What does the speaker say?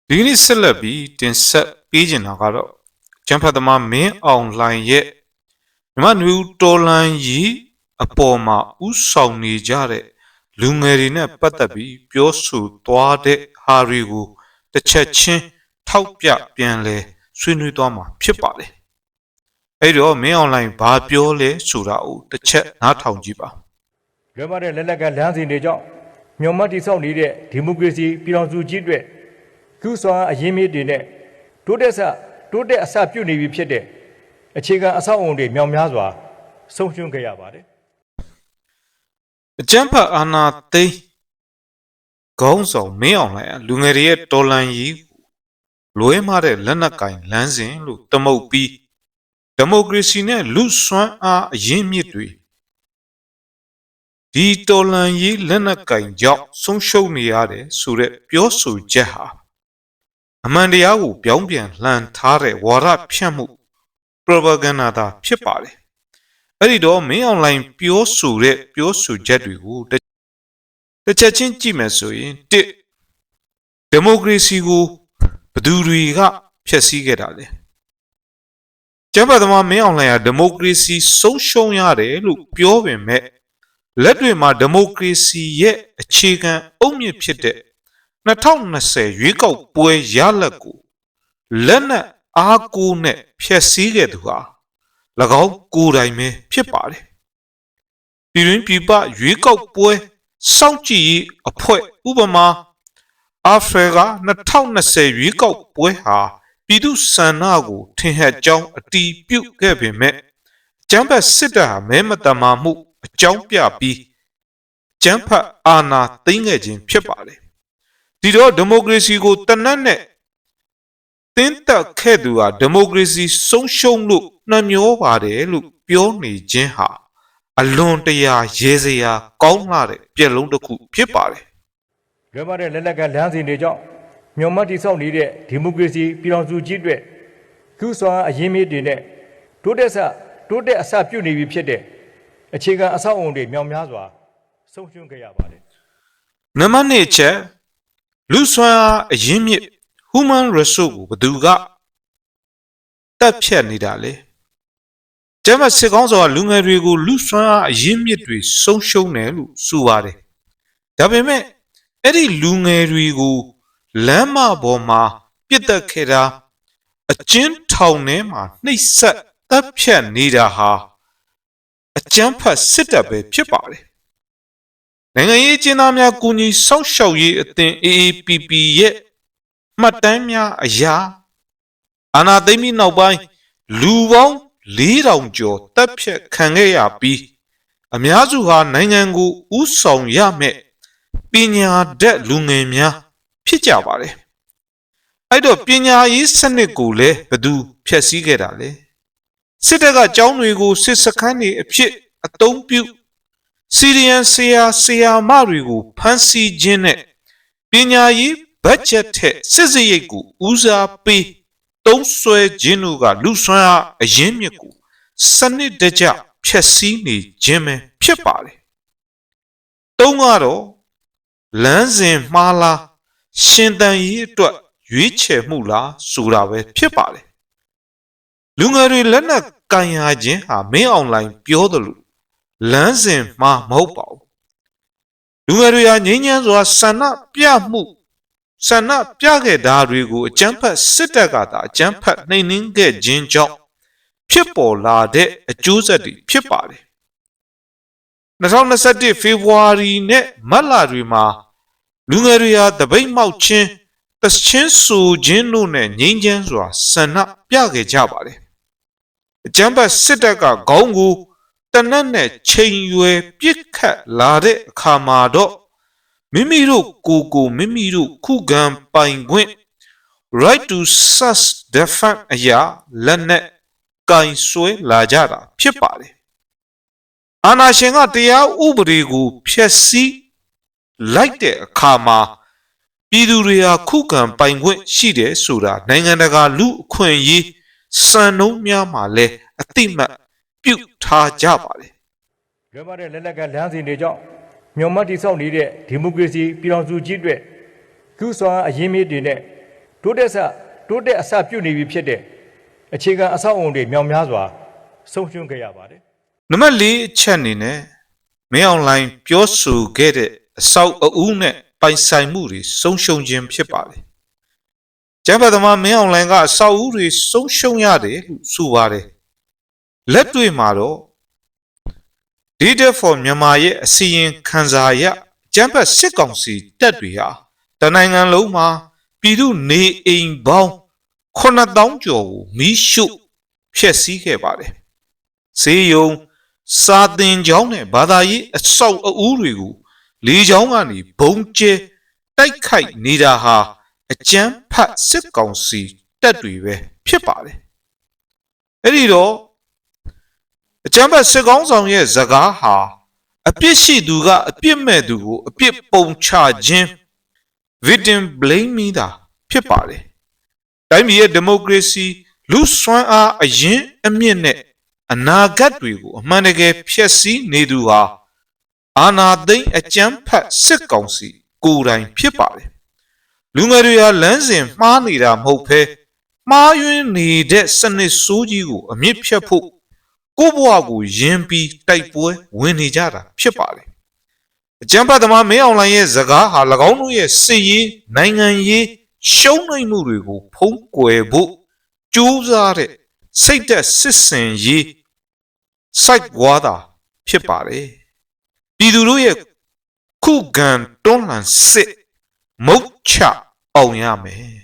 ဒီနေ့ဆက်လက်ပြီးတင်ဆက်ပေးချင်တာကတော့ကျန်းဖတ်သမားမင်းအောင်လှိုင်ရဲ့မြမနွေဦးတော်လန်ကြီးအပေါ်မှာဥဆောင်နေကြတဲ့လူငယ်တွေနဲ့ပတ်သက်ပြီးပြောဆိုသွားတဲ့ဟာတွေကိုတစ်ချက်ချင်းထောက်ပြပြန်လဲဆွေးနွေးသွားမှာဖြစ်ပါတယ်။အဲ့တော့မင်းအောင်လှိုင်ဘာပြောလဲဆိုတာကိုတစ်ချက်နားထောင်ကြည့်ပါ။လွယ်ပါတဲ့လက်လက်ကလမ်းစဉ်တွေကြောင့်မျှော်မှတ်တည်ဆောက်နေတဲ့ဒီမိုကရေစီပြည်ထောင်စုကြီးအတွက်ကုစွာအရင်းမြစ်တွေနဲ့တိုးတက်အစပြုနေပြီဖြစ်တဲ့အခြေခံအဆောက်အုံတွေမြောင်များစွာဆုံးရှုံးခဲ့ရပါတယ်။အကျန်းဖတ်အာနာသိန်းခေါင်းဆောင်မင်းအောင်လှိုင်လူငယ်တွေရဲ့တော်လှန်ရေးလွဲမှားတဲ့လက်နက်ကင်လမ်းစဉ်လို့သမုတ်ပြီးဒီမိုကရေစီနဲ့လူစွမ်းအားအရင်းမြစ်တွေဒီတော်လှန်ရေးလက်နက်ကင်ကြောင့်ဆုံးရှုံးနေရတယ်ဆိုတဲ့ပြောဆိုချက်ဟာအမှန်တရားကိုပြောင်းပြန်လှန်ထားတဲ့ဝါဒဖြန့်မှု propaganda သာဖြစ်ပါတယ်။အဲ့ဒီတော့မင်းအွန်လိုင်းပြောဆိုတဲ့ပြောဆိုချက်တွေကိုတစ်ချက်ချင်းကြည့်မယ်ဆိုရင်ဒီမိုကရေစီကိုဘယ်သူတွေကဖျက်ဆီးခဲ့တာလဲ။ကျန်းမာသမားမင်းအွန်လိုင်းကဒီမိုကရေစီဆုံးရှုံးရတယ်လို့ပြောပေမဲ့လက်တွေမှာဒီမိုကရေစီရဲ့အခြေခံအုတ်မြစ်ဖြစ်တဲ့2020ရွေးကောက်ပွဲရလဒ်ကိုလက်နက်အားကိုးနဲ့ဖျက်ဆီးခဲ့သူဟာ၎င်းကိုယ်တိုင်ပဲဖြစ်ပါတယ်။ပြည်တွင်းပြည်ပရွေးကောက်ပွဲစောင့်ကြည့်ရေးအဖွဲ့ဥပမာအာဖရိက2020ရွေးကောက်ပွဲဟာပြည်သူ့ဆန္ဒကိုထင်ဟပ်ကြောင်းအတီးပြုတ်ခဲ့ပေမဲ့ကျန်းဖတ်စစ်တပ်ဟာမဲမတမာမှုအကြောင်းပြပြီးကျန်းဖတ်အာဏာသိမ်းခဲ့ခြင်းဖြစ်ပါတယ်ဒီတော့ဒီမိုကရေစီကိုတနတ်နဲ့တင်းတက်ခဲ့သူဟာဒီမိုကရေစီဆုံးရှုံးလို့နှမျောပါတယ်လို့ပြောနေခြင်းဟာအလွန်တရာရဲစရာကောင်းလာတဲ့ပြက်လုံးတစ်ခုဖြစ်ပါတယ်။လွယ်ပါတဲ့လက်လက်ကလမ်းစဉ်တွေကြောင့်မျှော်မှတ်တည်ဆောက်နေတဲ့ဒီမိုကရေစီပြည်ထောင်စုကြီးအတွက်ကုစွာအရင်းမြစ်တွေနဲ့တိုးတက်အစပြုနေပြီဖြစ်တဲ့အခြေခံအဆောက်အုံတွေမြောင်များစွာဆုံးရှုံးခဲ့ရပါတယ်။နံပါတ်1ချက်လူစွမ်းအားအရင်းမြစ် human resource ကိုဘယ်သူကတက်ဖြတ်နေတာလဲ။ကျမစစ်ကောင်းဆောင်ကလူငယ်တွေကိုလူစွမ်းအားအရင်းမြစ်တွေဆုံးရှုံးတယ်လို့ဆိုပါတယ်။ဒါပေမဲ့အဲ့ဒီလူငယ်တွေကိုလမ်းမပေါ်မှာပြစ်တက်ခဲ့တာအကျဉ်းထောင်ထဲမှာနှိပ်စက်တက်ဖြတ်နေတာဟာအကျန်းဖတ်စစ်တပ်ပဲဖြစ်ပါတယ်။နိုင်ငံရေးကျင်းသားများကူညီစောင့်ရှောက်ရေးအသင်း AAPP ရဲ့မှတ်တမ်းများအရာအာဏာသိမ်းပြီးနောက်ပိုင်းလူပေါင်း4000ကျော်တပ်ဖြတ်ခံခဲ့ရပြီးအများစုဟာနိုင်ငံကိုဥဆောင်ရမဲ့ပညာတတ်လူငယ်များဖြစ်ကြပါတယ်။အဲ့တော့ပညာရေးစနစ်ကိုလည်းဘယ်သူဖျက်ဆီးခဲ့တာလဲ။စစ်တပ်ကကျောင်းတွေကိုစစ်စခန်းတွေအဖြစ်အသုံးပြုစီရီယန်ဆရာမတွေကိုဖမ်းဆီးခြင်းနဲ့ပညာရေးဘတ်ဂျက်ထက်စစ်စရိတ်ကိုဦးစားပေးသုံးစွဲခြင်းတို့ကလူစွမ်းအားအရင်းမြစ်ကိုစနစ်တကျဖျက်ဆီးနေခြင်းပဲဖြစ်ပါတယ်။သုံးကတော့လမ်းစဉ်မှားလားရှင်သန်ရေးအတွက်ရွေးချယ်မှုလားဆိုတာပဲဖြစ်ပါတယ်။လူငယ်တွေလက်နက်ကင်ရခြင်းဟာမင်းအွန်လိုင်းပြောသလိုလမ်းစဉ်မှာမဟုတ်ပါဘူးလူငယ်တွေဟာငြိမ်းချမ်းစွာဆန္ဒပြခဲ့တာတွေကိုအကြမ်းဖက်စစ်တပ်ကသာအကြမ်းဖက်နှိမ်နင်းခဲ့ခြင်းကြောင့်ဖြစ်ပေါ်လာတဲ့အကျိုးဆက်တွေဖြစ်ပါတယ်2021ဖေဖော်ဝါရီနဲ့မတ်လတွေမှာလူငယ်တွေဟာတပိတ်မှောက်ခြင်းတချင်းဆိုခြင်းတို့နဲ့ငြိမ်းချမ်းစွာဆန္ဒပြခဲ့ကြပါတယ်အကြမ်းဖက်စစ်တပ်ကခေါင်းကိုတနတ်နဲ့ချိန်ရွယ်ပြစ်ခတ်လာတဲ့အခါမှာတော့မိမိတို့ကိုမိမိတို့ခုခံပိုင်ခွင့် right to self defense အရာလက်နဲ့ကင်ဆွဲလာကြတာဖြစ်ပါတယ်အာဏာရှင်ကတရားဥပဒေကိုဖျက်ဆီးလိုက်တဲ့အခါမှာပြည်သူတွေဟာခုခံပိုင်ခွင့်ရှိတယ်ဆိုတာနိုင်ငံတကာလူအခွင့်အရေးစံနှုန်းများမှာလည်းအတိမတ်ပြုထားကြပါတယ်။လွယ်ပါတဲ့လက်လက်ကလမ်းစဉ်တွေကြောင့်မျှော်မှတ်တည်ဆောက်နေတဲ့ဒီမိုကရေစီပြည်ထောင်စုကြီးအတွက်ကုစွာအရင်းမြစ်တွေနဲ့ တိုးတက်အစပြုနေပြီဖြစ်တဲ့အခြေခံအဆောက်အုံတွေမြောက်များစွာဆုံးရှုံးခဲ့ရပါတယ် နံပါတ်၄အချက်အနေနဲ့မင်းအောင်လှိုင်ပြောဆိုခဲ့တဲ့အဆောက်အဦနဲ့ပိုင်ဆိုင်မှုတွေဆုံးရှုံးခြင်းဖြစ်ပါတယ်ကျမ်းပါသမားမင်းအောင်လှိုင်ကအဆောက်အဦတွေဆုံးရှုံးရတယ်လို့ဆိုပါတယ်လက်တွေ့မှာတော့ Data for မြန်မာရဲ့အစီရင်ခံစာအရကျမ်းပတ်စစ်ကောင်စီတပ်တွေဟာတနိုင်ငံလုံးမှာပြည်သူနေအိမ်ပေါင်း9000ကျော်ကိုမီးရှို့ဖျက်ဆီးခဲ့ပါတယ်ဈေးရုံစာသင်ကျောင်းနဲ့ဘာသာရေးအဆောက်အဦတွေကိုလေကြောင်းကနေဘုံကျဲတိုက်ခိုက်နေတာဟာအကျန်းဖတ်စစ်ကောင်စီတပ်တွေပဲဖြစ်ပါတယ်အဲ့ဒီတော့အကျန်းဖတ်စစ်ကောင်ဆောင်ရဲ့ဇကားဟာအပြစ်ရှိသူကအပြစ်မဲ့သူကိုအပြစ်ပုံချခြင်း victim blaming တာဖြစ်ပါတယ်တိုင်းပြည်ရဲ့ဒီမိုကရေစီလူစွမ်းအားအရင်အမြင့်နဲ့အနာဂတ်တွေကိုအမှန်တကယ်ဖျက်ဆီးနေသူဟာအာဏာသိမ်းအကြမ်းဖက်စစ်ကောင်စီကိုယ်တိုင်ဖြစ်ပါတယ်လူငယ်တွေဟာလမ်းစဉ်မှားနေတာမဟုတ်ဘဲမှားယွင်းနေတဲ့စနစ်ဆိုးကြီးကိုအမြင့်ဖြတ်ဖို့ကိုယ့်ဘဝကိုယဉ်ပြီးတိုက်ပွဲဝင်နေကြတာဖြစ်ပါတယ်အကြမ်းဖက်သမားမင်းအောင်လှိုင်ရဲ့ဇကားဟာ၎င်းတို့ရဲ့စစ်ရေးနိုင်ငံရေးရှုံးနိမ့်မှုတွေကိုဖုံးကွယ်ဖို့ကြိုးစားတဲ့စိတ်သက်စစ်စင်ရေးစိုက်ွားတာဖြစ်ပါတယ်ပြည်သူတို့ရဲ့ခုခံတွန်းလှန်စစ်မုတ်ချအောင်ရမယ်